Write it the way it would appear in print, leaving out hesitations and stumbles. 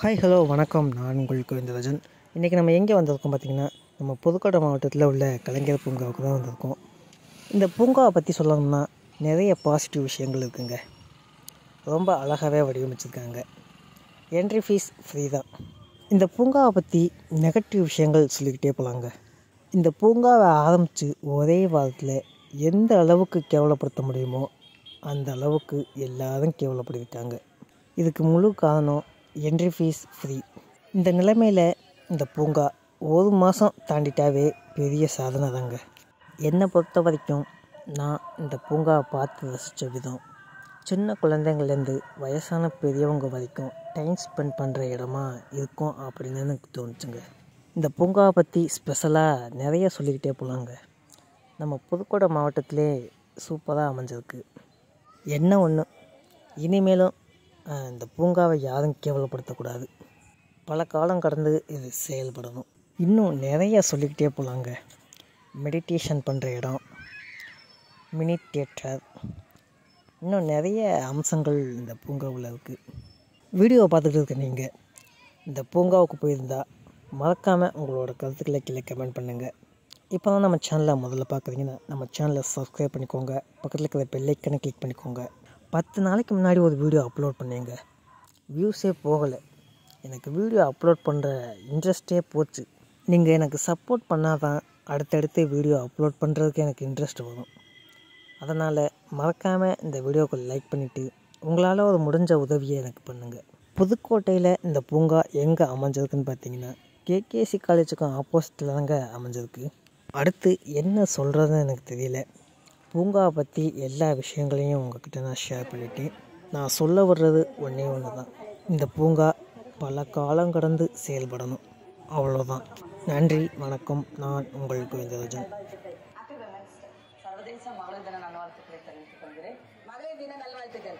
Hi hello வணக்கம். நான் உங்கள் கோவிந்தராஜன். இன்றைக்கி நம்ம எங்கே வந்திருக்கோம் பார்த்திங்கன்னா, நம்ம புதுக்கோட்டை மாவட்டத்தில் உள்ள கலைஞர் பூங்காவுக்கு தான் வந்திருக்கோம். இந்த பூங்காவை பற்றி சொல்லணும்னா நிறைய பாசிட்டிவ் விஷயங்கள் இருக்குங்க. ரொம்ப அழகாகவே வடிவமைச்சிருக்காங்க. என்ட்ரி ஃபீஸ் ஃப்ரீ தான். இந்த பூங்காவை பற்றி நெகட்டிவ் விஷயங்கள் சொல்லிக்கிட்டே போகலாங்க. இந்த பூங்காவை ஆரம்பித்து ஒரே வாரத்தில் எந்த அளவுக்கு கேவலப்படுத்த முடியுமோ அந்த அளவுக்கு எல்லாரும் கேவலப்படுத்திட்டாங்க. இதுக்கு முழு காரணம் என்ட்ரி ஃபீஸ் ஃப்ரீ. இந்த நிலைமையில் இந்த பூங்கா ஒரு மாதம் தாண்டிட்டாவே பெரிய சாதனை தாங்க. என்னை பொறுத்த வரைக்கும் நான் இந்த பூங்காவை பார்த்து ரசித்த விதம், சின்ன குழந்தைங்கள்லேருந்து வயசான பெரியவங்க வரைக்கும் டைம் ஸ்பெண்ட் பண்ணுற இடமா இருக்கும் அப்படின்னு எனக்கு தோணுச்சுங்க. இந்த பூங்காவை பற்றி ஸ்பெஷலாக நிறைய சொல்லிக்கிட்டே போகலாங்க. நம்ம புதுக்கோட்டை மாவட்டத்திலே சூப்பராக அமைஞ்சிருக்கு. என்ன ஒன்று, இனிமேலும் இந்த பூங்காவை யாரும் கேவலப்படுத்தக்கூடாது. பல காலம் கடந்து இது செயல்படணும். இன்னும் நிறைய சொல்லிக்கிட்டே போகலாங்க. மெடிடேஷன் பண்ணுற இடம், மினி தியேட்டர், இன்னும் நிறைய அம்சங்கள் இந்த பூங்காவில் இருக்குது. வீடியோவை பார்த்துட்டு இருக்க நீங்கள் இந்த பூங்காவுக்கு போயிருந்தால் மறக்காமல் உங்களோட கருத்துக்களை கீழே கமெண்ட் பண்ணுங்கள். இப்போ தான் நம்ம சேனலை முதல்ல பார்க்குறீங்கன்னா நம்ம சேனலை சப்ஸ்கிரைப் பண்ணிக்கோங்க. பக்கத்தில் இருக்கிற பெல் ஐக்கனை கிளிக் பண்ணிக்கோங்க. 10 நாளைக்கு முன்னாடி ஒரு வீடியோ அப்லோட் பண்ணேங்க. வியூஸே போகலை. எனக்கு வீடியோ அப்லோட் பண்ணுற இன்ட்ரெஸ்ட்டே போச்சு. நீங்கள் எனக்கு சப்போர்ட் பண்ணால் தான் அடுத்தடுத்து வீடியோ அப்லோட் பண்ணுறதுக்கு எனக்கு இன்ட்ரெஸ்ட் வரும். அதனால் மறக்காமல் இந்த வீடியோவுக்கு லைக் பண்ணிவிட்டு உங்களால் ஒரு முடிஞ்ச உதவியை எனக்கு பண்ணுங்கள். புதுக்கோட்டையில் இந்த பூங்கா எங்கே அமைஞ்சிருக்குன்னு பார்த்தீங்கன்னா, கேகேசி காலேஜுக்கும் ஆப்போசிட்டில் தாங்க அமைஞ்சிருக்கு. அடுத்து என்ன சொல்கிறதுன்னு எனக்கு தெரியல. பூங்காவை பற்றி எல்லா விஷயங்களையும் உங்கள்கிட்ட நான் ஷேர் பண்ணிவிட்டேன். நான் சொல்ல வர்றது ஒன்றே ஒன்று தான், இந்த பூங்கா பல காலம் கடந்து செயல்படணும். அவ்வளோதான். நன்றி, வணக்கம். நான் உங்கள் கோவிந்தராஜன். சர்வதேச மகளிர் தின நல்வாழ்த்துக்களை தெரிவித்துக் கொள்கிறேன். மகளிர் தின நல்வாழ்த்துக்கள்.